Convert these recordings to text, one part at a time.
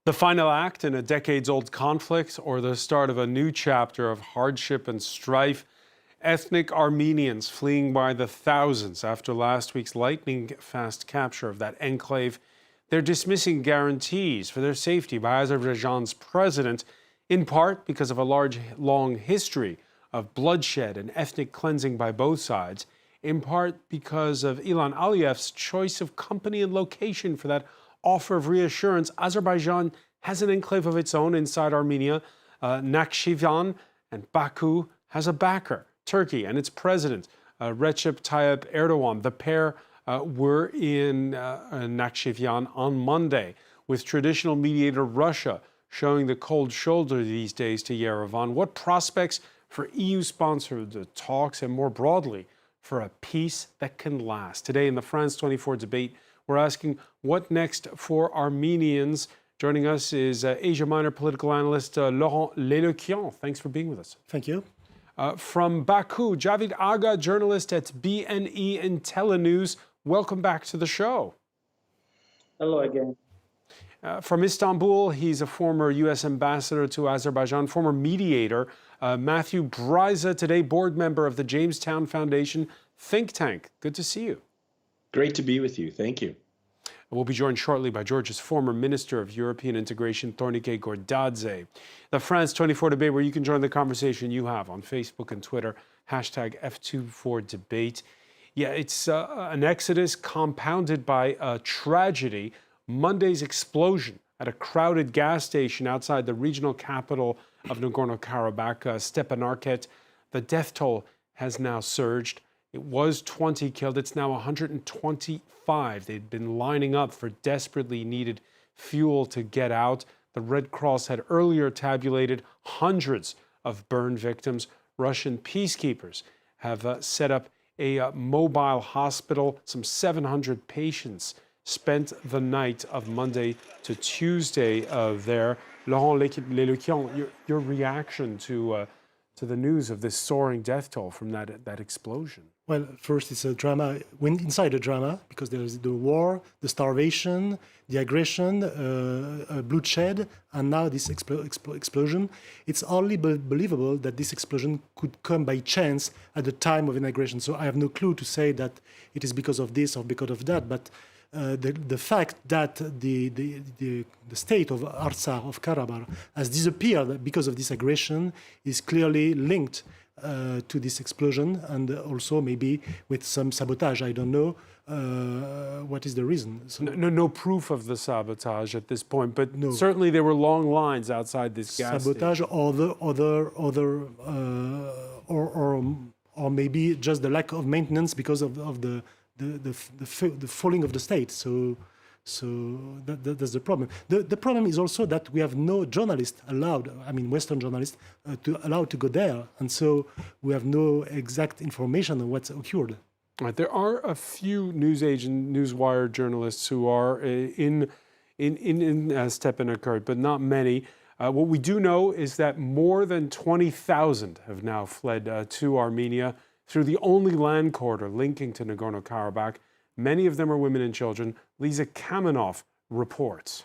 The final act in a decades-old conflict or the start of a new chapter of hardship and strife? Ethnic Armenians fleeing by the thousands after last week's lightning-fast capture of that enclave. They're dismissing guarantees for their safety by Azerbaijan's president, in part because of a long history of bloodshed and ethnic cleansing by both sides, in part because of Ilham Aliyev's choice of company and location for that offer of reassurance. Azerbaijan has an enclave of its own inside Armenia. Nakhchivan, and Baku has a backer, Turkey, and its president, Recep Tayyip Erdogan. The pair were in Nakhchivan on Monday, with traditional mediator Russia showing the cold shoulder these days to Yerevan. What prospects for EU-sponsored talks and, more broadly, for a peace that can last? Today in the France24 debate, we're asking what next for Armenians. Joining us is Asia Minor political analyst Laurent Lelekian. Thanks for being with us. Thank you. From Baku, Javid Aga, journalist at BNE and Telenews. Welcome back to the show. Hello again. From Istanbul, he's a former U.S. ambassador to Azerbaijan, former mediator, Matthew Bryza, today board member of the Jamestown Foundation think tank. Good to see you. Great to be with you. Thank you. We'll be joined shortly by Georgia's former Minister of European Integration, Thornike Gordadze. The France24 debate, where you can join the conversation you have on Facebook and Twitter, hashtag F24debate. Yeah, it's an exodus compounded by a tragedy. Monday's explosion at a crowded gas station outside the regional capital of Nagorno-Karabakh, Stepanakert. The death toll has now surged. It was 20 killed. It's now 125. They'd been lining up for desperately needed fuel to get out. The Red Cross had earlier tabulated hundreds of burn victims. Russian peacekeepers have set up a mobile hospital. Some 700 patients spent the night of Monday to Tuesday there. Laurent Lelekian, your reaction to the news of this soaring death toll from that explosion? Well, first, it's a drama, inside a drama, because there is the war, the starvation, the aggression, bloodshed, and now this explosion. It's only believable that this explosion could come by chance at the time of an aggression. So I have no clue to say that it is because of this or because of that, but the fact that the state of Artsakh, of Karabakh, has disappeared because of this aggression is clearly linked to this explosion, and also maybe with some sabotage. I don't know what is the reason. So no proof of the sabotage at this point, but no. Certainly there were long lines outside this gas sabotage station. or maybe just the lack of maintenance because of the falling of the state. So that's the problem. The problem is also that we have no journalists allowed, I mean Western journalists, allowed to go there. And so we have no exact information on what's occurred. Right. There are a few newswire journalists who are in Stepanakert, but not many. What we do know is that more than 20,000 have now fled to Armenia through the only land corridor linking to Nagorno-Karabakh. Many of them are women and children. Lisa Kamenov reports.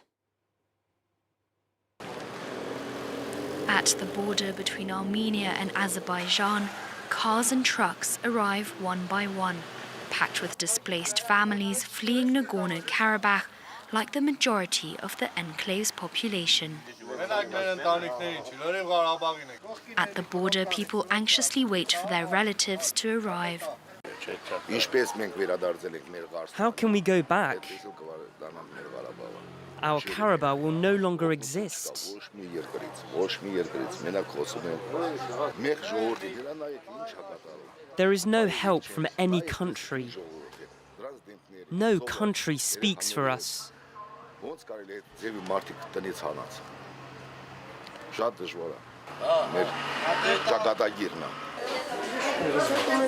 At the border between Armenia and Azerbaijan, cars and trucks arrive one by one, packed with displaced families fleeing Nagorno-Karabakh, like the majority of the enclave's population. At the border, people anxiously wait for their relatives to arrive. How can we go back? Our Karabakh will no longer exist. There is no help from any country. No country speaks for us.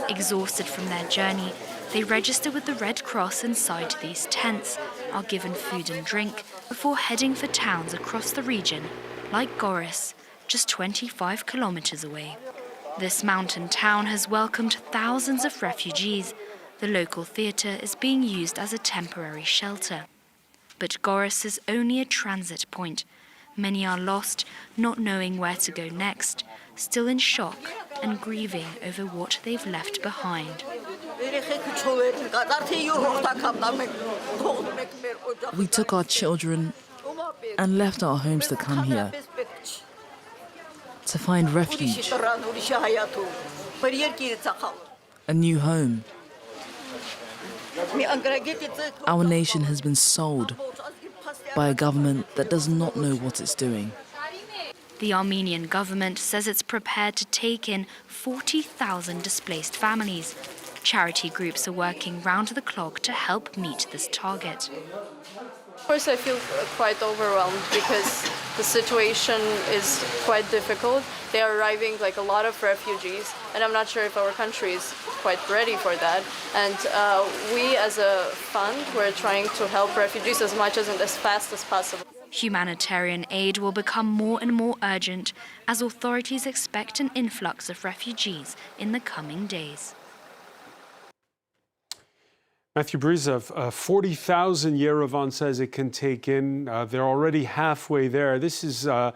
Exhausted from their journey, they register with the Red Cross inside these tents, are given food and drink before heading for towns across the region, like Goris, just 25 kilometers away. This mountain town has welcomed thousands of refugees. The local theatre is being used as a temporary shelter. But Goris is only a transit point, Many are lost, not knowing where to go next, still in shock and grieving over what they've left behind. We took our children and left our homes to come here, to find refuge, a new home. Our nation has been sold by a government that does not know what it's doing. The Armenian government says it's prepared to take in 40,000 displaced families. Charity groups are working round the clock to help meet this target. Of course, I feel quite overwhelmed because the situation is quite difficult. They are arriving like a lot of refugees, and I'm not sure if our country is quite ready for that. And we as a fund, we're trying to help refugees as much and as fast as possible. Humanitarian aid will become more and more urgent as authorities expect an influx of refugees in the coming days. Matthew Brizov, 40,000 Yerevan says it can take in. They're already halfway there. This is a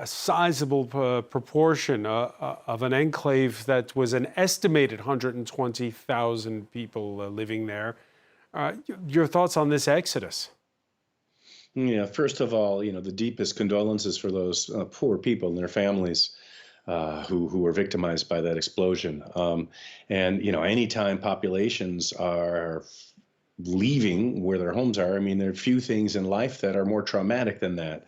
sizable proportion of an enclave that was an estimated 120,000 people living there. Your thoughts on this exodus? Yeah, first of all, the deepest condolences for those poor people and their families who were victimized by that explosion. And, anytime populations are leaving where their homes are, I mean, there are few things in life that are more traumatic than that.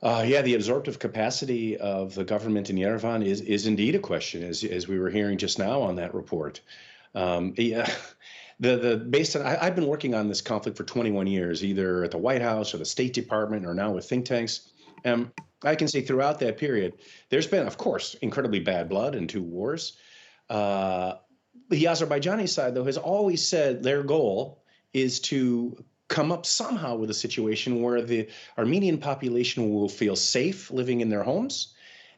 Yeah, the absorptive capacity of the government in Yerevan is indeed a question, as we were hearing just now on that report. Yeah. Based on, I've been working on this conflict for 21 years, either at the White House or the State Department or now with think tanks. I can say throughout that period, there's been, of course, incredibly bad blood in two wars. The Azerbaijani side, though, has always said their goal is to come up somehow with a situation where the Armenian population will feel safe living in their homes.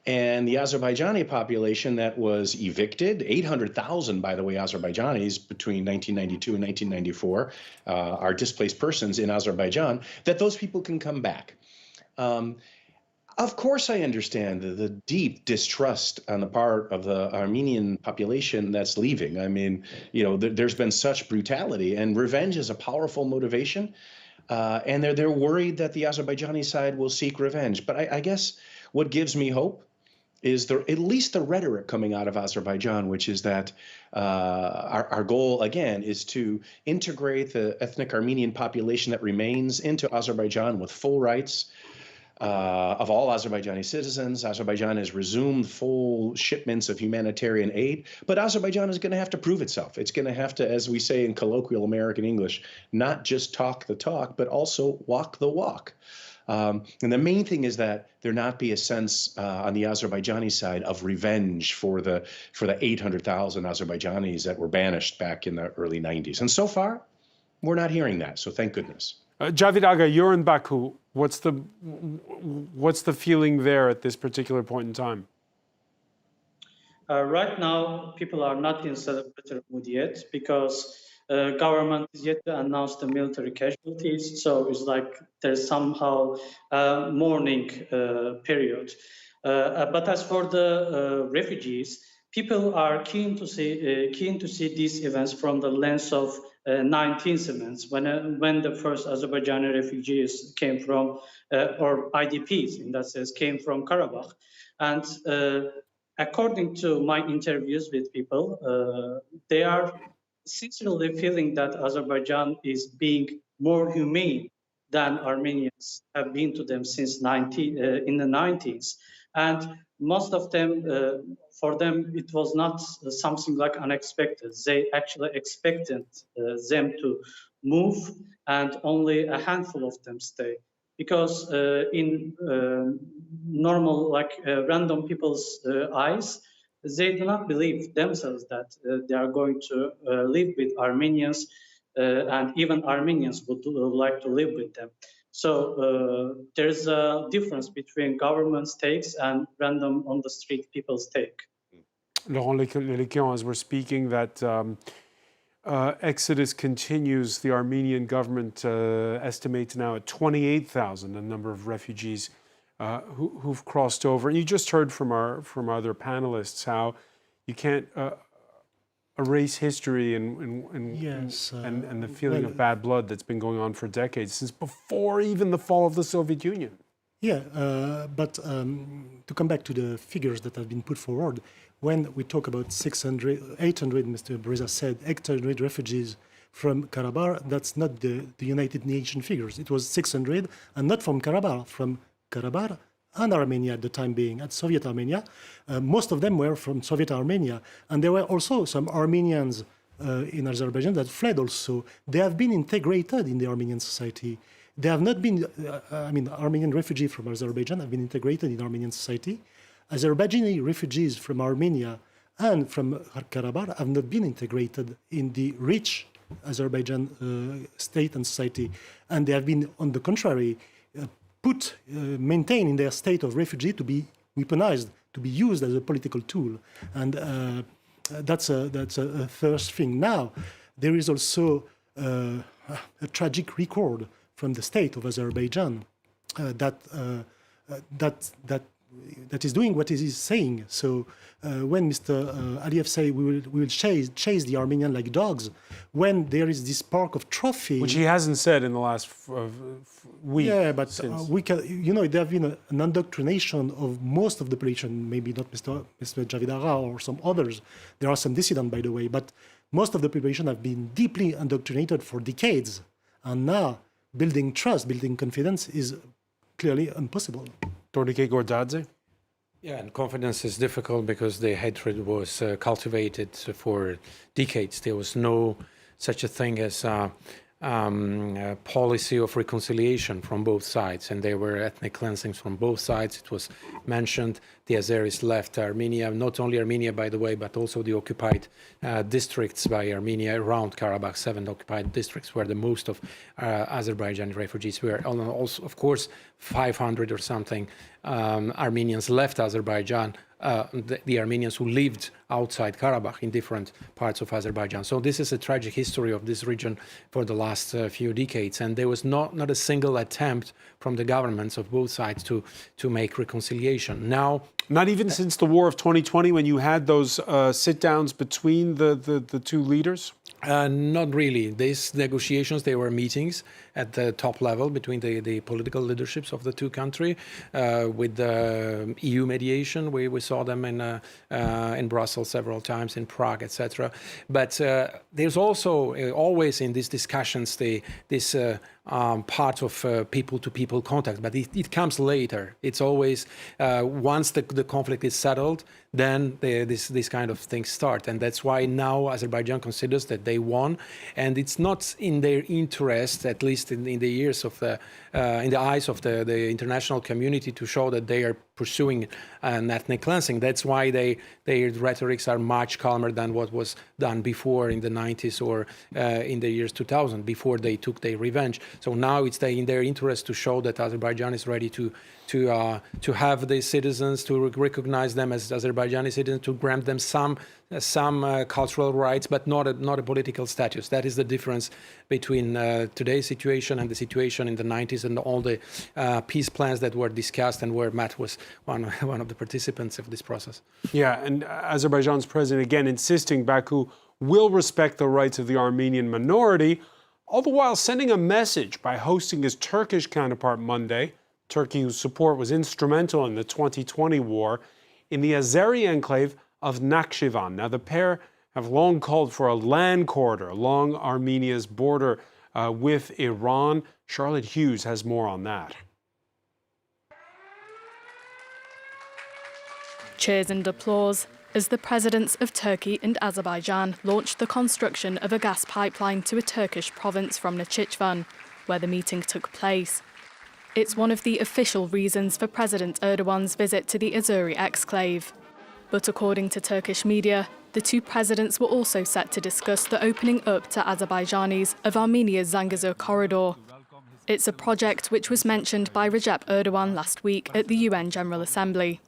And the Azerbaijani population that was evicted, 800,000, by the way, Azerbaijanis between 1992 and 1994 are displaced persons in Azerbaijan, that those people can come back. Of course, I understand the deep distrust on the part of the Armenian population that's leaving. I mean, there's been such brutality, and revenge is a powerful motivation. And they're worried that the Azerbaijani side will seek revenge. But I guess what gives me hope is at least the rhetoric coming out of Azerbaijan, which is that our goal, again, is to integrate the ethnic Armenian population that remains into Azerbaijan with full rights of all Azerbaijani citizens. Azerbaijan has resumed full shipments of humanitarian aid, but Azerbaijan is going to have to prove itself. It's going to have to, as we say in colloquial American English, not just talk the talk, but also walk the walk. And the main thing is that there not be a sense on the Azerbaijani side of revenge for the 800,000 Azerbaijanis that were banished back in the early 90s. And so far, we're not hearing that. So thank goodness. Javid Aga, you're in Baku. What's the feeling there at this particular point in time? Right now, people are not in celebratory mood yet because government is yet to announce the military casualties. So it's like there's somehow a mourning period. But as for the refugees, people are keen to see these events from the lens of 19th events, when the first Azerbaijani refugees came from, or IDPs in that sense, came from Karabakh. And according to my interviews with people, they are sincerely feeling that Azerbaijan is being more humane than Armenians have been to them since in the 90s. And most of them, for them, it was not something like unexpected. They actually expected them to move, and only a handful of them stay. Because in normal, random people's eyes, they do not believe themselves that they are going to live with Armenians, and even Armenians would like to live with them. So there's a difference between government's takes and random on the street people's take. Laurent Léquin, as we're speaking, that exodus continues. The Armenian government estimates now at 28,000 the number of refugees who've crossed over. And you just heard from our other panelists how you can't erase history and the feeling of bad blood that's been going on for decades, since before even the fall of the Soviet Union. Yeah, but to come back to the figures that have been put forward, when we talk about 800, Mr. Breza said, 800 refugees from Karabakh, that's not the United Nations figures. It was 600, and not from Karabakh and Armenia at the time being, at Soviet Armenia. Most of them were from Soviet Armenia. And there were also some Armenians in Azerbaijan that fled also. They have been integrated in the Armenian society. They have not been, Armenian refugees from Azerbaijan have been integrated in Armenian society. Azerbaijani refugees from Armenia and from Karabakh have not been integrated in the rich Azerbaijan state and society. And they have been, on the contrary, maintained in their state of refugee to be weaponized, to be used as a political tool. And that's a first thing. Now, there is also a tragic record from the state of Azerbaijan that is doing what it is saying. So when Mr. Aliyev say we will chase the Armenian like dogs, when there is this park of trophy, which he hasn't said in the last week. Yeah, but we can, there have been an indoctrination of most of the population. Maybe not Mr. Javid Agha or some others. There are some dissidents, by the way, but most of the population have been deeply indoctrinated for decades, and now building trust, building confidence is clearly impossible. Dornike Gordadze? Yeah, and confidence is difficult because the hatred was cultivated for decades. There was no such a thing as a policy of reconciliation from both sides, and there were ethnic cleansings from both sides. It was mentioned the Azeris left Armenia, not only Armenia, by the way, but also the occupied districts by Armenia around Karabakh, 7 occupied districts where the most of Azerbaijani refugees were. Also, of course, 500 or something Armenians left Azerbaijan, the Armenians who lived outside Karabakh in different parts of Azerbaijan. So this is a tragic history of this region for the last few decades, and there was not a single attempt from the governments of both sides to make reconciliation. Now, not even since the war of 2020, when you had those sit-downs between the two leaders? Not really. These negotiations, they were meetings at the top level between the political leaderships of the two countries. With the EU mediation, we saw them in Brussels several times, in Prague, etc. But there's also always in these discussions this part of people-to-people contact, but it comes later. It's always once the conflict is settled, then this kind of things start, and that's why now Azerbaijan considers that they won, and it's not in their interest, at least in the ears of in the eyes of the international community, to show that they are pursuing an ethnic cleansing. That's why their rhetorics are much calmer than what was done before in the 90s or in the years 2000, before they took their revenge. So now it's in their interest to show that Azerbaijan is ready to have the citizens, to recognize them as Azerbaijani citizens, to grant them some cultural rights, but not a political status. That is the difference between today's situation and the situation in the 90s, and all the peace plans that were discussed, and where Matt was one of the participants of this process. Yeah, and Azerbaijan's president again insisting Baku will respect the rights of the Armenian minority, all the while sending a message by hosting his Turkish counterpart Monday. Turkey, whose support was instrumental in the 2020 war, in the Azeri enclave of Nakhchivan. Now, the pair have long called for a land corridor along Armenia's border with Iran. Charlotte Hughes has more on that. Cheers and applause as the presidents of Turkey and Azerbaijan launched the construction of a gas pipeline to a Turkish province from Nakhchivan, where the meeting took place. It's one of the official reasons for President Erdogan's visit to the Azeri exclave. But according to Turkish media, the two presidents were also set to discuss the opening up to Azerbaijanis of Armenia's Zangezur corridor. It's a project which was mentioned by Recep Erdogan last week at the UN General Assembly.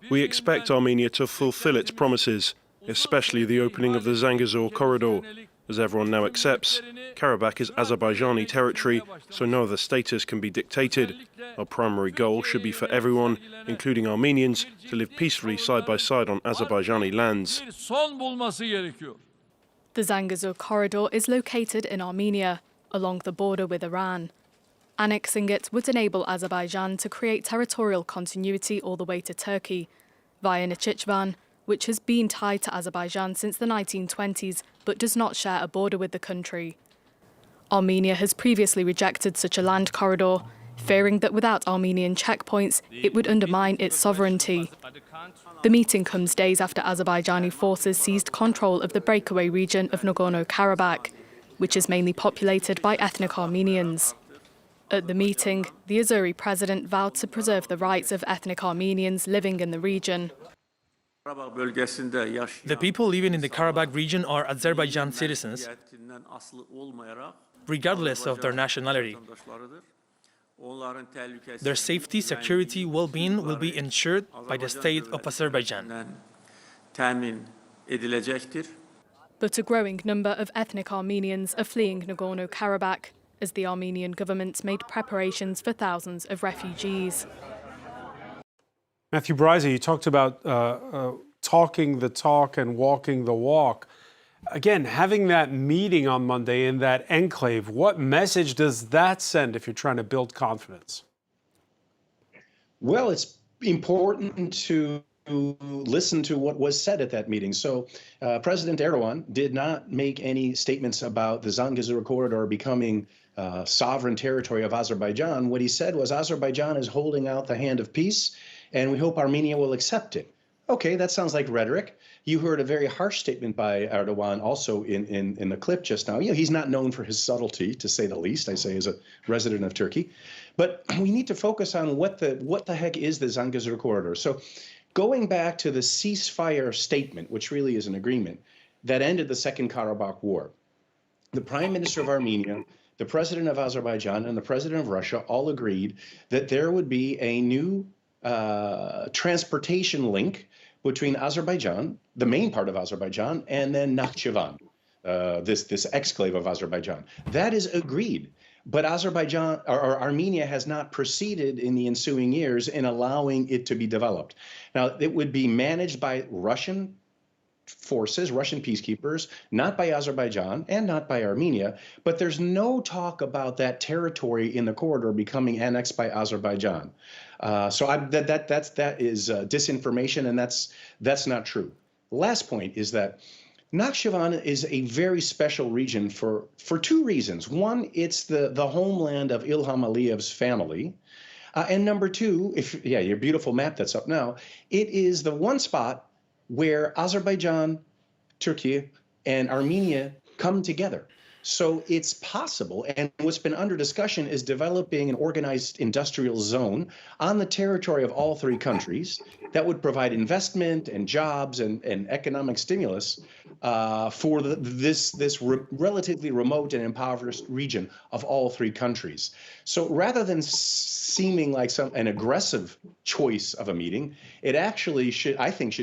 We expect Armenia to fulfill its promises. especially the opening of the Zangezur corridor. As everyone now accepts, Karabakh is Azerbaijani territory, so no other status can be dictated. Our primary goal should be for everyone, including Armenians, to live peacefully side by side on Azerbaijani lands. The Zangezur corridor is located in Armenia, along the border with Iran. Annexing it would enable Azerbaijan to create territorial continuity all the way to Turkey, via Nakhchivan, which has been tied to Azerbaijan since the 1920s but does not share a border with the country. Armenia has previously rejected such a land corridor, fearing that without Armenian checkpoints, it would undermine its sovereignty. The meeting comes days after Azerbaijani forces seized control of the breakaway region of Nagorno-Karabakh, which is mainly populated by ethnic Armenians. At the meeting, the Azeri president vowed to preserve the rights of ethnic Armenians living in the region. The people living in the Karabakh region are Azerbaijan citizens, regardless of their nationality. Their safety, security, well-being will be ensured by the state of Azerbaijan. But a growing number of ethnic Armenians are fleeing Nagorno-Karabakh, as the Armenian government made preparations for thousands of refugees. Matthew Bryza, you talked about talking the talk and walking the walk. Again, having that meeting on Monday in that enclave, what message does that send if you're trying to build confidence? Well, it's important to listen to what was said at that meeting. So President Erdogan did not make any statements about the Zangezur corridor becoming sovereign territory of Azerbaijan. What he said was Azerbaijan is holding out the hand of peace, and we hope Armenia will accept it. Okay, that sounds like rhetoric. You heard a very harsh statement by Erdogan also in the clip just now. You know, he's not known for his subtlety, to say the least, I say as a resident of Turkey. But we need to focus on what the heck is the Zangezur corridor. So going back to the ceasefire statement, which really is an agreement, that ended the Second Karabakh War, the Prime Minister of Armenia, the President of Azerbaijan, and the President of Russia all agreed that there would be a new transportation link between Azerbaijan, the main part of Azerbaijan, and then Nakhchivan, this exclave of Azerbaijan. That is agreed. But Azerbaijan or Armenia has not proceeded in the ensuing years in allowing it to be developed. Now, it would be managed by Russian forces, Russian peacekeepers, not by Azerbaijan and not by Armenia, but there's no talk about that territory in the corridor becoming annexed by Azerbaijan. So that is disinformation, and that's not true. The last point is that Nakhchivan is a very special region for two reasons. One, it's the homeland of Ilham Aliyev's family. And number two, your beautiful map that's up now, it is the one spot where Azerbaijan, Turkey, and Armenia come together. So it's possible, and what's been under discussion is developing an organized industrial zone on the territory of all three countries that would provide investment and jobs and economic stimulus for this relatively remote and impoverished region of all three countries. So rather than seeming like an aggressive choice of a meeting, it actually should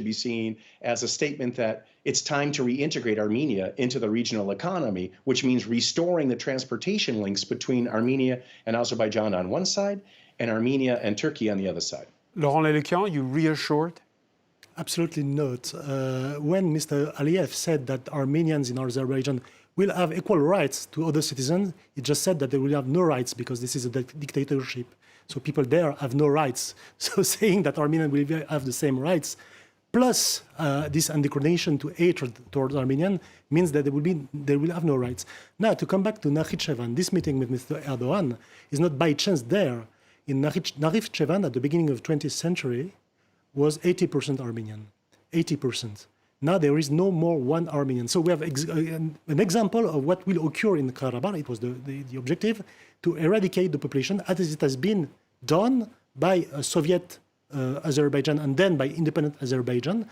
be seen as a statement that it's time to reintegrate Armenia into the regional economy, which means restoring the transportation links between Armenia and Azerbaijan on one side and Armenia and Turkey on the other side. Laurent Lelekian, you reassured? Absolutely not. When Mr. Aliyev said that Armenians in Azerbaijan will have equal rights to other citizens, he just said that they will have no rights because this is a dictatorship. So people there have no rights. So saying that Armenians will have the same rights, plus this inclination to hatred towards Armenian, means that they will have no rights. Now, to come back to Nakhchivan, this meeting with Mr. Erdogan is not by chance there. In Nakhchivan, at the beginning of the 20th century, was 80% Armenian, 80%. Now there is no more one Armenian. So we have an example of what will occur in Karabakh. It was the objective to eradicate the population as it has been done by Soviet Azerbaijan and then by independent Azerbaijan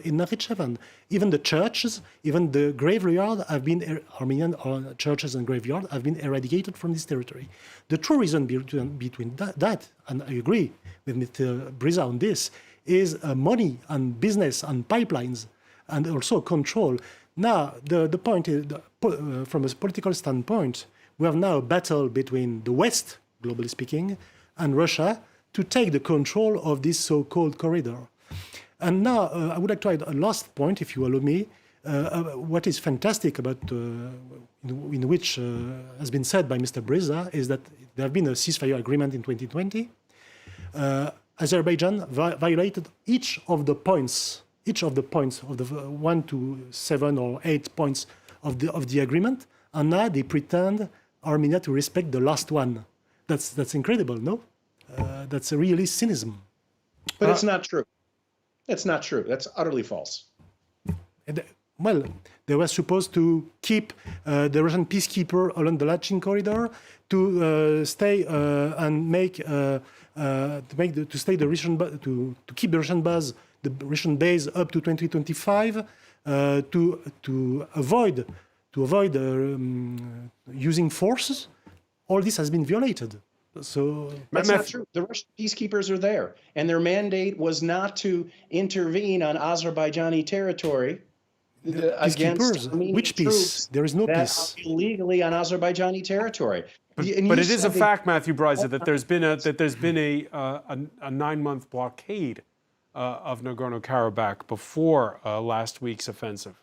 in Nakhchivan. Even the churches, even the graveyard have been, Armenian churches and graveyard have been eradicated from this territory. The true reason between that, and I agree with Mr. Bryza on this, is money and business and pipelines. and also control. Now, the point is, from a political standpoint, we have now a battle between the West, globally speaking, and Russia to take the control of this so-called corridor. And now, I would like to add a last point, if you allow me. What is fantastic about, in which has been said by Mr. Breza, is that there have been a ceasefire agreement in 2020. Azerbaijan violated each of the points of the 1 to 7 or 8 points of the agreement, and now they pretend Armenia to respect the last one. That's incredible, no? That's a really cynicism. But it's not true. It's not true. That's utterly false. Well, they were supposed to keep the Russian peacekeeper along the Lachin corridor to stay and keep the Russian base up to 2025 to avoid using forces. All this has been violated. So that's not true. The Russian peacekeepers are there, and their mandate was not to intervene on Azerbaijani territory against Armenian which peace? There is no peace. Illegally on Azerbaijani territory. But it is a fact, Matthew Breza, that there's been a 9-month blockade of Nagorno-Karabakh before last week's offensive.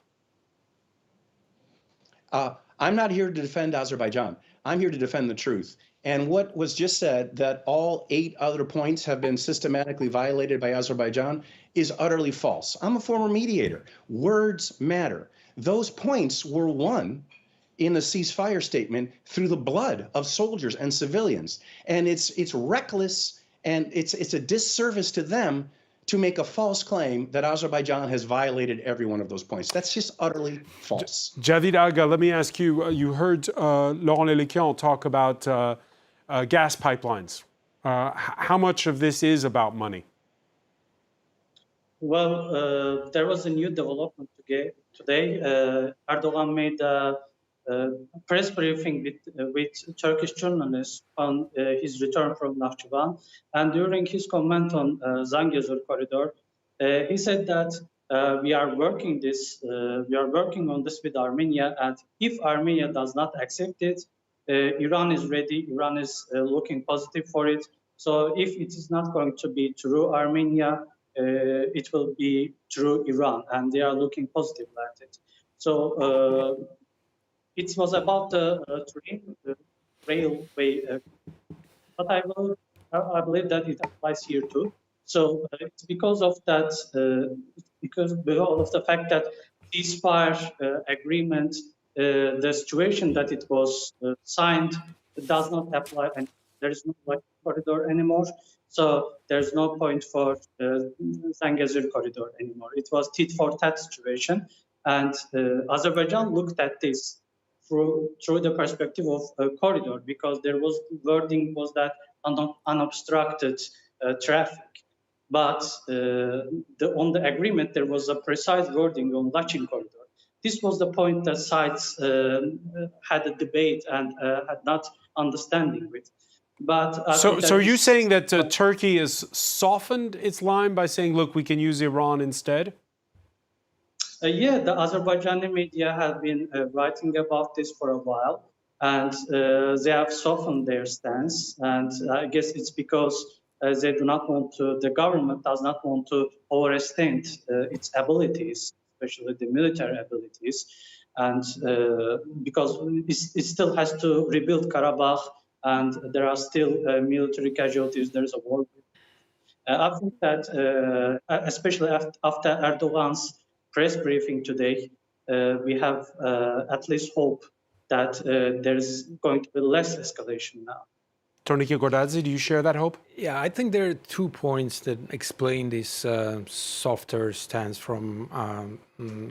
I'm not here to defend Azerbaijan. I'm here to defend the truth. And what was just said, that all 8 other points have been systematically violated by Azerbaijan, is utterly false. I'm a former mediator. Words matter. Those points were won in the ceasefire statement through the blood of soldiers and civilians. And it's reckless, and it's a disservice to them to make a false claim that Azerbaijan has violated every one of those points. That's just utterly false. Javid Aga, let me ask you, you heard Laurent Lélequian talk about gas pipelines. How much of this is about money? Well, there was a new development today. Erdogan made a press briefing with Turkish journalists on his return from Nakhchivan. And during his comment on Zangezur corridor, he said that we are working on this with Armenia, and if Armenia does not accept it, Iran is ready. Iran is looking positive for it. So if it is not going to be through Armenia, it will be through Iran, and they are looking positive at it. So it was about the railway, but I believe that it applies here too. So it's because of that, because of the fact that ceasefire agreement, the situation that it was signed does not apply, and there is no corridor anymore. So there's no point for Zangezur corridor anymore. It was tit for tat situation, and Azerbaijan looked at this through the perspective of a corridor, because there was wording was that unobstructed traffic. But on the agreement, there was a precise wording on Lachin corridor. This was the point that sides had a debate and had not understanding with. But so are you saying that Turkey has softened its line by saying, look, we can use Iran instead? Yeah, the Azerbaijani media have been writing about this for a while, and they have softened their stance. And I guess it's because they do not want to, the government does not want to overextend its abilities, especially the military abilities, and because it still has to rebuild Karabakh, and there are still military casualties. There is a war. I think that, especially after Erdogan's press briefing today, we have at least hope that there is going to be less escalation now. Tornike Gordadze, do you share that hope? Yeah, I think there are 2 points that explain this softer stance from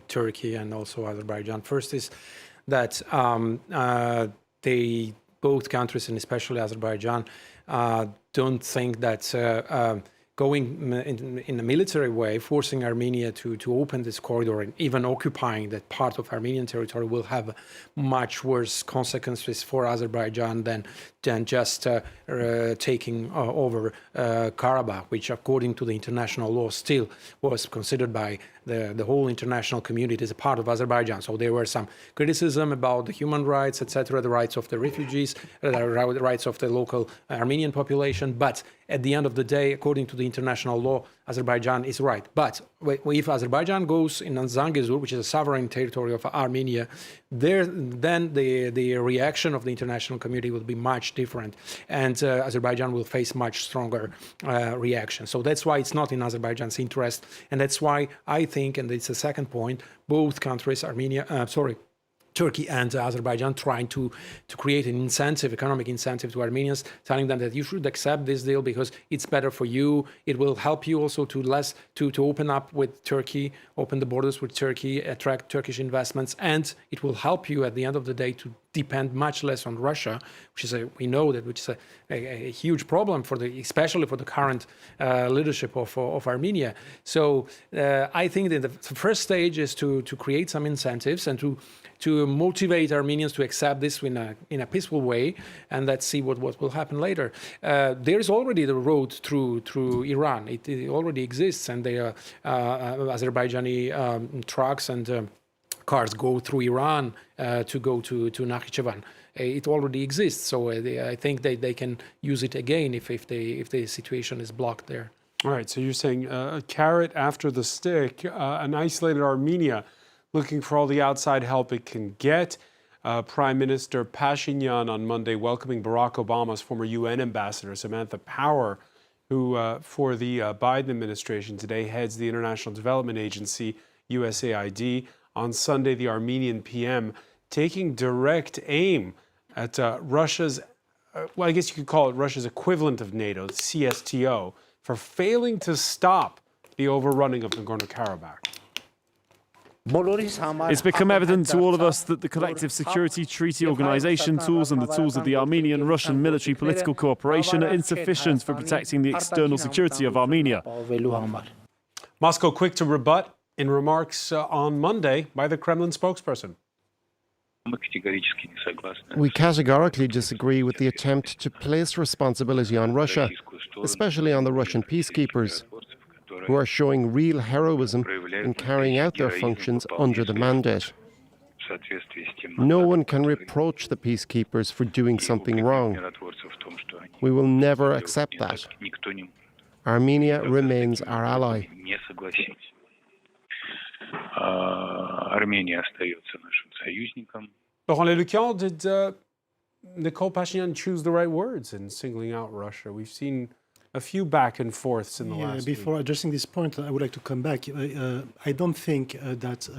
Turkey and also Azerbaijan. First is that both countries, and especially Azerbaijan, don't think that going in a military way, forcing Armenia to open this corridor and even occupying that part of Armenian territory will have much worse consequences for Azerbaijan than just taking over Karabakh, which according to the international law still was considered by the whole international community is a part of Azerbaijan. So there were some criticism about the human rights, etc., the rights of the refugees, the rights of the local Armenian population. But at the end of the day, according to the international law, Azerbaijan is right. But if Azerbaijan goes in Zangezur, which is a sovereign territory of Armenia, then the reaction of the international community will be much different, and Azerbaijan will face much stronger reaction. So that's why it's not in Azerbaijan's interest, and that's why I think, and it's the second point, both countries, Turkey and Azerbaijan, trying to create an incentive, economic incentive to Armenians, telling them that you should accept this deal because it's better for you. It will help you also to open up with Turkey, open the borders with Turkey, attract Turkish investments, and it will help you at the end of the day to depend much less on Russia, which is a huge problem especially for the current leadership of Armenia. So I think that the first stage is to create some incentives and to motivate Armenians to accept this in a peaceful way, and let's see what will happen later. There is already the road through Iran. It already exists, and the Azerbaijani trucks and cars go through Iran to go to Nakhchivan. It already exists, so I think they can use it again if the situation is blocked there. All right, so you're saying a carrot after the stick, an isolated Armenia looking for all the outside help it can get. Prime Minister Pashinyan on Monday welcoming Barack Obama's former UN ambassador, Samantha Power, who for the Biden administration today heads the International Development Agency, USAID. On Sunday, the Armenian PM taking direct aim at Russia's, well, I guess you could call it Russia's equivalent of NATO, the CSTO, for failing to stop the overrunning of Nagorno-Karabakh. It's become evident to all of us that the Collective Security Treaty Organization tools and the tools of the Armenian-Russian military political cooperation are insufficient for protecting the external security of Armenia. Moscow quick to rebut in remarks on Monday by the Kremlin spokesperson. We categorically disagree with the attempt to place responsibility on Russia, especially on the Russian peacekeepers, who are showing real heroism in carrying out their functions under the mandate. No one can reproach the peacekeepers for doing something wrong. We will never accept that. Armenia remains our ally. Laurent Lelucan, did Nicole Pashinyan choose the right words in singling out Russia? We've seen a few back and forths in the last week. Before addressing this point, I would like to come back. I don't think that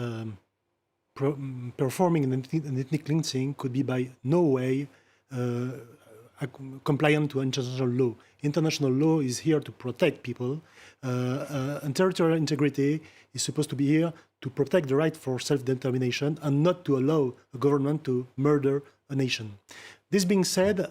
performing an ethnic cleansing could be by no way compliant to international law. International law is here to protect people, and territorial integrity is supposed to be here to protect the right for self-determination and not to allow a government to murder a nation. This being said,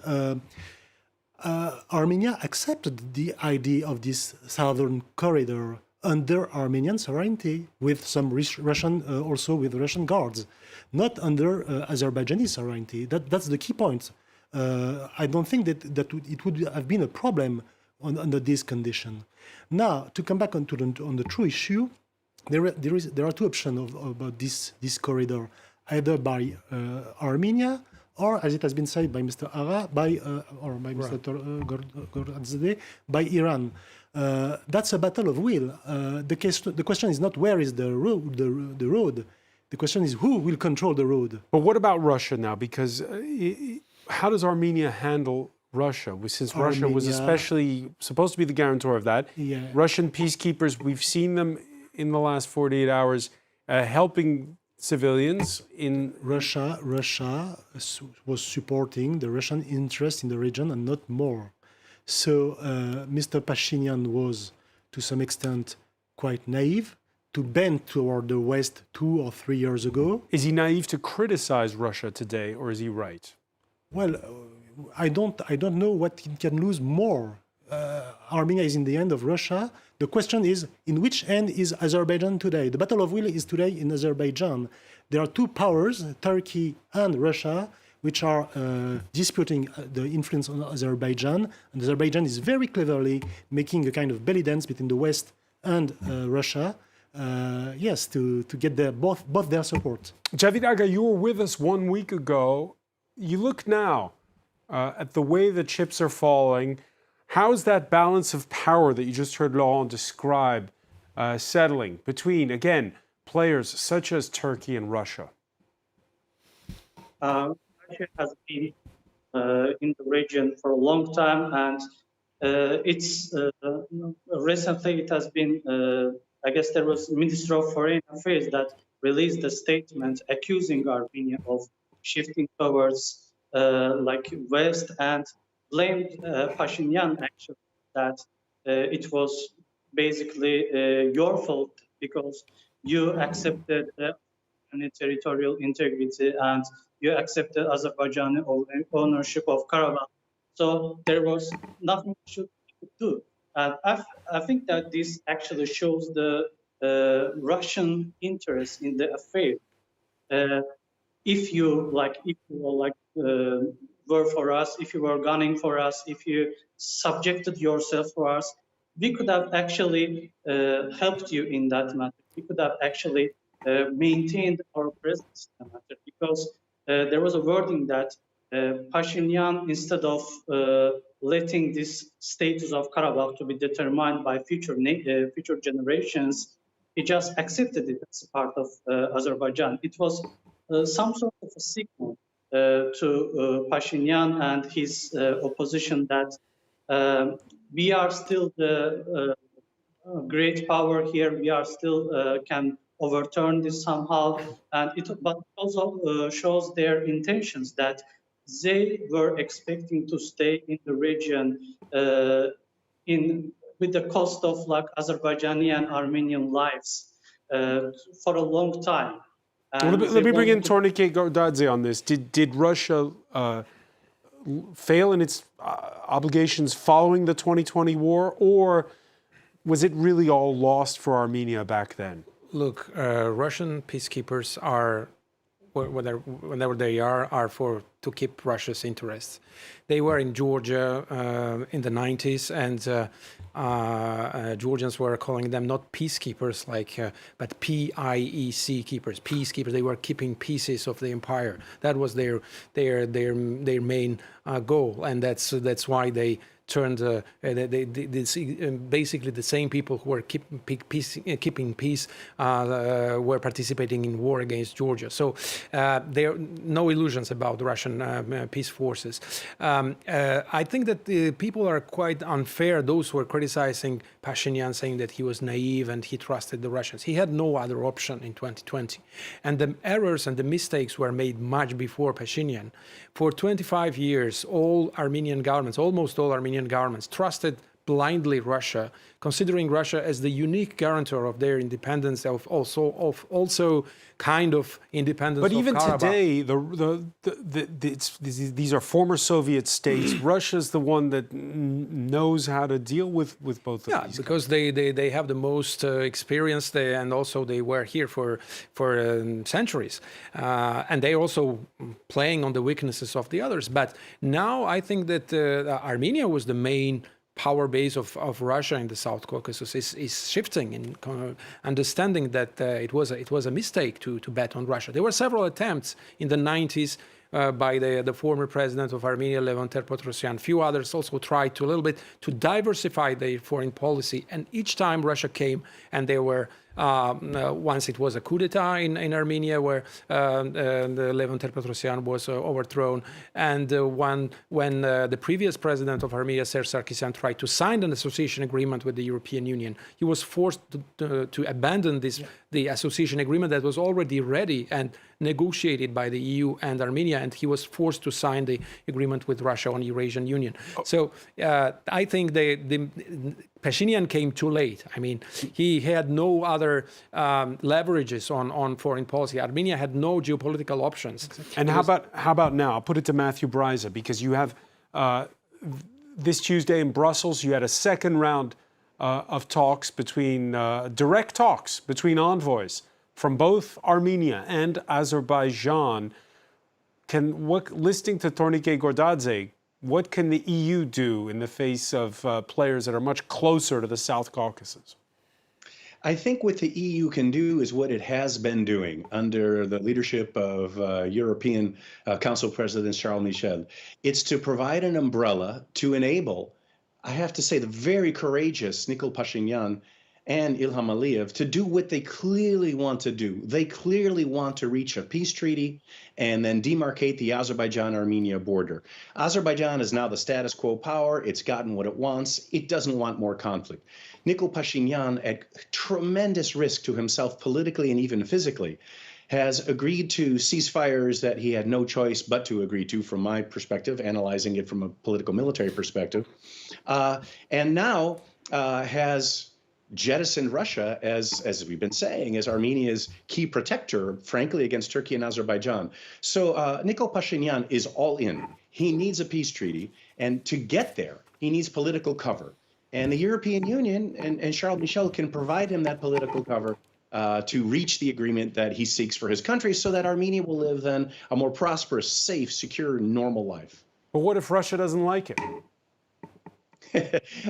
Armenia accepted the idea of this southern corridor under Armenian sovereignty with some Russian, also with Russian guards, not under Azerbaijani sovereignty. That's the key point. I don't think that it would have been a problem under this condition. Now, to come back on the true issue, there are two options about this corridor, either by Armenia or, as it has been said by Mr. Ara, or by Mr. Goradzadeh, by Iran. That's a battle of will. The question is not where is the road. The question is who will control the road. But what about Russia now? Because how does Armenia handle Russia? Since Russia was especially supposed to be the guarantor of that. Yeah. Russian peacekeepers, we've seen them in the last 48 hours helping civilians in Russia was supporting the Russian interest in the region and not more. So Mr. Pashinyan was, to some extent, quite naive to bend toward the West 2 or 3 years ago. Is he naive to criticize Russia today, or is he right? Well, I don't know what he can lose more. Armenia is in the hand of Russia. The question is, in which end is Azerbaijan today? The battle of will is today in Azerbaijan. There are two powers, Turkey and Russia, which are disputing the influence on Azerbaijan. And Azerbaijan is very cleverly making a kind of belly dance between the West and Russia. yes, to get both their support. Javid Aga, you were with us 1 week ago. You look now at the way the chips are falling. How's that balance of power that you just heard Laurent describe settling between, again, players such as Turkey and Russia? Russia has been in the region for a long time, and it's recently it has been. I guess there was Minister of Foreign Affairs that released a statement accusing Armenia of shifting towards like West and blamed Pashinyan actually that it was basically your fault because you accepted territorial integrity and you accepted Azerbaijani ownership of Karabakh. So there was nothing should do. And I think that this actually shows the Russian interest in the affair. If you were for us, if you were gunning for us, if you subjected yourself for us, we could have actually helped you in that matter. We could have actually maintained our presence in the matter because there was a wording that Pashinyan, instead of letting this status of Karabakh to be determined by future generations, he just accepted it as part of Azerbaijan. It was some sort of a signal to Pashinyan and his opposition that we are still the great power here. We are still can overturn this somehow, and but also shows their intentions that they were expecting to stay in the region with the cost of like Azerbaijani and Armenian lives for a long time. Well, let me bring in Tornike Gordadze on this. Did Russia fail in its obligations following the 2020 war, or was it really all lost for Armenia back then? Look, Russian peacekeepers are, whenever they are to keep Russia's interests. They were in Georgia in the 90s, and Georgians were calling them not peacekeepers, but PIEC keepers, peacekeepers. They were keeping pieces of the empire. That was their main goal, and that's why they turned basically the same people who were keeping peace were participating in war against Georgia. So there are no illusions about the Russian peace forces. I think that the people are quite unfair, those who are criticizing Pashinyan, saying that he was naive and he trusted the Russians. He had no other option in 2020. And the errors and the mistakes were made much before Pashinyan. For 25 years, almost all Armenian governments trusted blindly Russia, considering Russia as the unique guarantor of their independence, of also kind of independence. But even Karabakh. today, these are former Soviet states. Russia's the one that knows how to deal with both of these. Yeah, because they have the most experience, and also they were here for centuries, and they also playing on the weaknesses of the others. But now I think that Armenia was the main power base of Russia in the South Caucasus is shifting in understanding that it was a mistake to bet on Russia. There were several attempts in the 90s by the former president of Armenia, Levon Ter-Petrosyan. Few others also tried to a little bit to diversify their foreign policy, and each time Russia came and they were once it was a coup d'etat in Armenia where the Levon Ter-Petrosyan was overthrown, and when the previous president of Armenia, Serge Sarkisyan, tried to sign an association agreement with the European Union, he was forced to abandon the association agreement that was already ready and negotiated by the EU and Armenia, and he was forced to sign the agreement with Russia on Eurasian Union. So I think the Pashinyan came too late. I mean, he had no other leverages on foreign policy. Armenia had no geopolitical options. And how about now? I'll put it to Matthew Bryza, because you have this Tuesday in Brussels, you had a second round of talks direct talks between envoys from both Armenia and Azerbaijan. Listening to Tornike Gordadze, what can the EU do in the face of players that are much closer to the South Caucasus? I think what the EU can do is what it has been doing under the leadership of European Council President Charles Michel. It's to provide an umbrella to enable, I have to say, the very courageous Nikol Pashinyan and Ilham Aliyev to do what they clearly want to do. They clearly want to reach a peace treaty and then demarcate the Azerbaijan-Armenia border. Azerbaijan is now the status quo power. It's gotten what it wants. It doesn't want more conflict. Nikol Pashinyan, at tremendous risk to himself politically and even physically, has agreed to ceasefires that he had no choice but to agree to, from my perspective, analyzing it from a political military perspective, and now has jettisoned Russia, as we've been saying, as Armenia's key protector, frankly, against Turkey and Azerbaijan. So Nikol Pashinyan is all in. He needs a peace treaty, and to get there, he needs political cover. And the European Union and Charles Michel can provide him that political cover to reach the agreement that he seeks for his country, so that Armenia will live then a more prosperous, safe, secure, normal life. But what if Russia doesn't like it?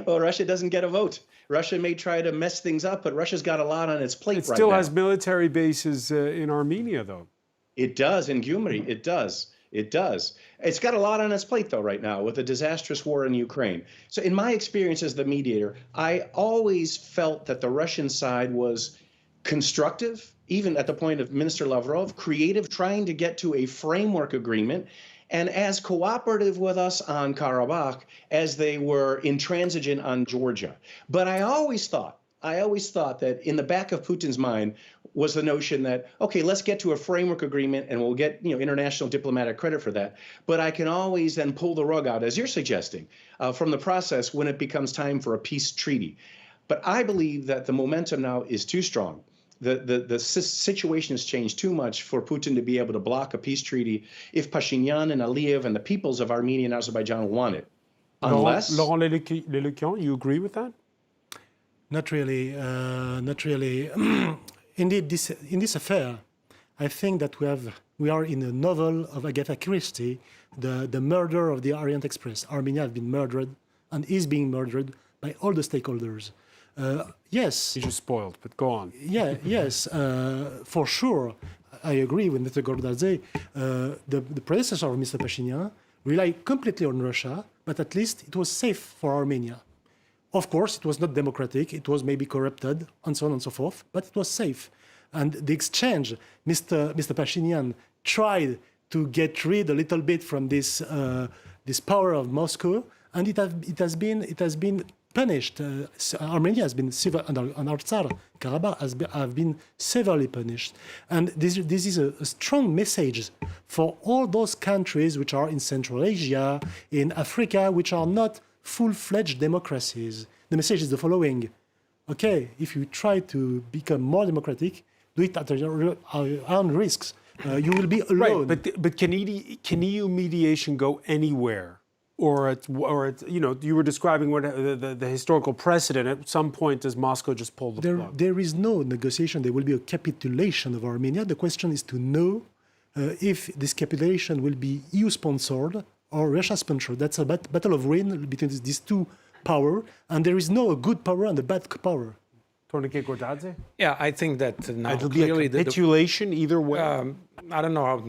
Well, Russia doesn't get a vote. Russia may try to mess things up, but Russia's got a lot on its plate right now. It still has military bases in Armenia, though. It does, in Gyumri, it does. It does. It's got a lot on its plate, though, right now, with a disastrous war in Ukraine. So in my experience as the mediator, I always felt that the Russian side was constructive, even at the point of Minister Lavrov, creative, trying to get to a framework agreement, and as cooperative with us on Karabakh as they were intransigent on Georgia. But I always thought that in the back of Putin's mind was the notion that, okay, let's get to a framework agreement and we'll get international diplomatic credit for that. But I can always then pull the rug out, as you're suggesting, from the process when it becomes time for a peace treaty. But I believe that the momentum now is too strong. The situation has changed too much for Putin to be able to block a peace treaty if Pashinyan and Aliyev and the peoples of Armenia and Azerbaijan want it. Unless... Laurent Lelekian, you agree with that? Not really. Not really. Indeed, in this affair, I think that we are in a novel of Agatha Christie, the murder of the Orient Express. Armenia has been murdered and is being murdered by all the stakeholders. Yes. You just spoiled, but go on. Yeah, yes, for sure. I agree with Mr. Gordadze. The predecessor of Mr. Pashinyan relied completely on Russia, but at least it was safe for Armenia. Of course, it was not democratic, it was maybe corrupted, and so on and so forth, but it was safe. And the exchange, Mr. Pashinyan tried to get rid a little bit from this power of Moscow, and it has been punished. Armenia has been and Artsakh, Karabakh have been severely punished. And this is a strong message for all those countries which are in Central Asia, in Africa, which are not full-fledged democracies. The message is the following. Okay, if you try to become more democratic, do it at your own risks. You will be alone. Right, but can EU mediation go anywhere? Or you were describing what the historical precedent. At some point, does Moscow just pull the plug? There is no negotiation. There will be a capitulation of Armenia. The question is to know if this capitulation will be EU-sponsored or Russia-sponsored. That's a battle of win between these two powers, and there is no good power and a bad power. Yeah, I think that now it'll be a capitulation either way. I don't know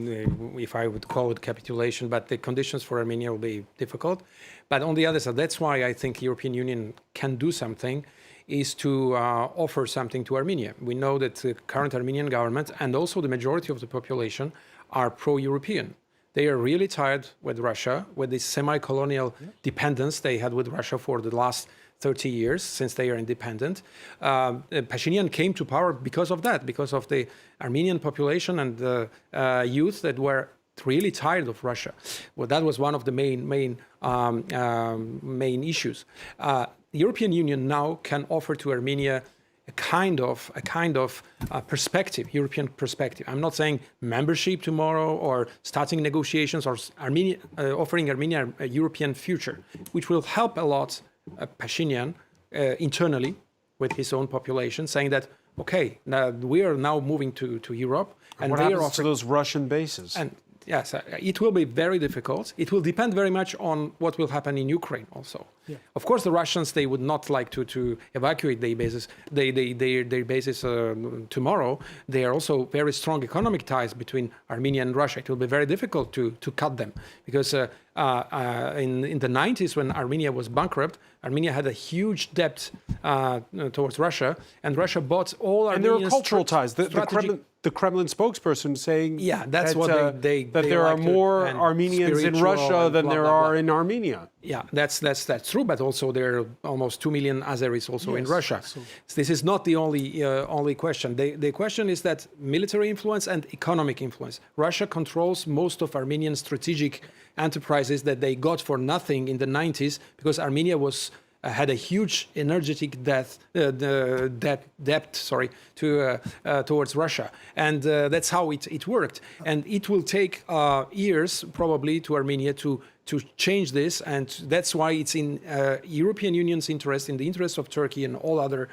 if I would call it capitulation, but the conditions for Armenia will be difficult. But on the other side, that's why I think European Union can do something, is to offer something to Armenia. We know that the current Armenian government and also the majority of the population are pro-European. They are really tired with Russia, with the semi-colonial dependence they had with Russia for the last 30 years since they are independent. Pashinyan came to power because of that, because of the Armenian population and the youth that were really tired of Russia. Well, that was one of the main issues. The European Union now can offer to Armenia a kind of perspective, European perspective. I'm not saying membership tomorrow or starting negotiations or offering Armenia a European future, which will help a lot Pashinyan internally with his own population, saying that, okay, now we are now moving to Europe. And what happens to those Russian bases? And Yes, it will be very difficult. It will depend very much on what will happen in Ukraine also. Yeah. Of course, the Russians, they would not like to evacuate their bases, their bases tomorrow. There are also very strong economic ties between Armenia and Russia. It will be very difficult to cut them because in the 90s, when Armenia was bankrupt, Armenia had a huge debt towards Russia, and Russia bought all Armenian. And there are cultural ties. The Kremlin spokesperson saying that's that, what they there are like more Armenians in Russia than there are in Armenia. Yeah, that's true, but also there are almost 2 million Azeris also in Russia. So this is not the only question. The question is that military influence and economic influence. Russia controls most of Armenian strategic enterprises that they got for nothing in the 90s because Armenia had a huge energetic debt towards Russia, and that's how it worked. And it will take years probably to Armenia to change this, and that's why it's in European Union's interest, in the interest of Turkey and all other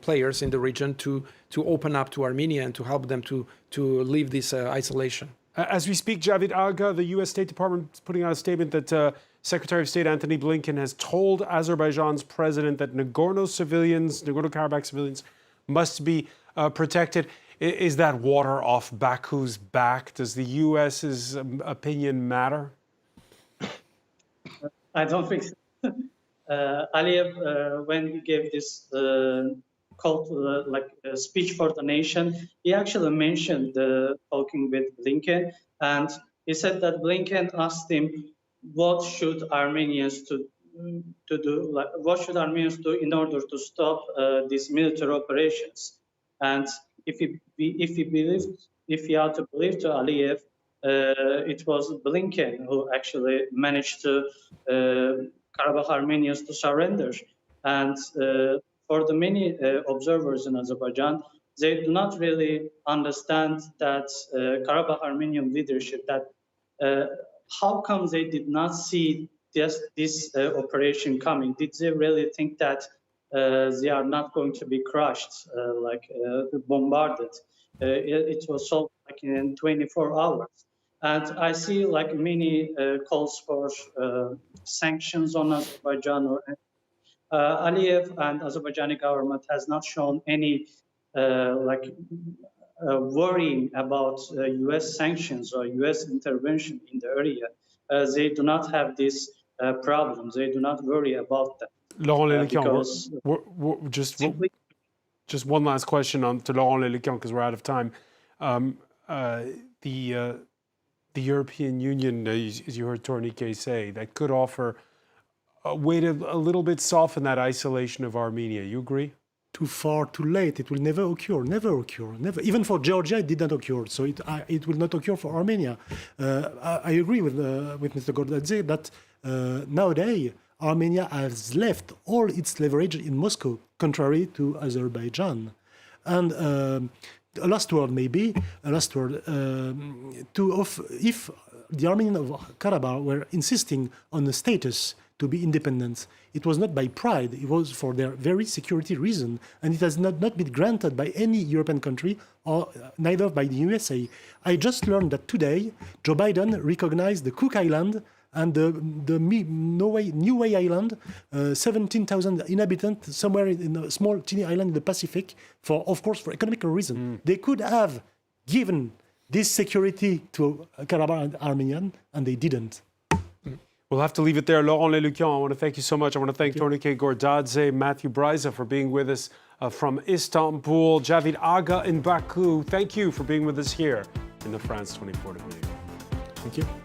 players in the region to open up to Armenia and to help them to leave this isolation. As we speak, Javid Aga, the U.S. State Department is putting out a statement that Secretary of State Antony Blinken has told Azerbaijan's president that Nagorno-Karabakh civilians must be protected. Is that water off Baku's back? Does the U.S.'s opinion matter? I don't think so. Aliyev, when he gave this call to speech for the nation, he actually mentioned talking with Blinken, and he said that Blinken asked him, what should Armenians do? What should Armenians do in order to stop these military operations? And if he had to believe to Aliyev, it was Blinken who actually managed to Karabakh Armenians to surrender. And for the many observers in Azerbaijan, they do not really understand that Karabakh Armenian leadership, that how come they did not see this operation coming? Did they really think that they are not going to be crushed, bombarded? It was solved in 24 hours. And I see many calls for sanctions on Azerbaijan. Aliyev and Azerbaijani government has not shown any worrying about U.S. sanctions or U.S. intervention in the area. They do not have these problems. They do not worry about that. Laurent Lelekian, just one last question to Laurent Lelekian because we're out of time. The European Union, as you heard Tornike say, that could offer a way to a little bit soften that isolation of Armenia. You agree? Too far, too late. It will never occur. Never occur. Never. Even for Georgia, it did not occur. So it will not occur for Armenia. I agree with Mr. Gordadze that nowadays Armenia has left all its leverage in Moscow, contrary to Azerbaijan. And a last word, maybe a last word. If the Armenians of Karabakh were insisting on the status to be independent, it was not by pride, it was for their very security reason, and it has not been granted by any European country or neither by the USA. I just learned that today Joe Biden recognized the Cook Island and the Niue Island, 17,000 inhabitants, somewhere in a small teeny island in the Pacific, of course, for economical reason. They could have given this security to Karabakh and Armenian, and they didn't. We'll have to leave it there. Laurent Lelekian, I want to thank you so much. I want to thank Tornike Gordadze, Matthew Bryza for being with us from Istanbul, Javid Aga in Baku. Thank you for being with us here in the France 24 debate. Thank you.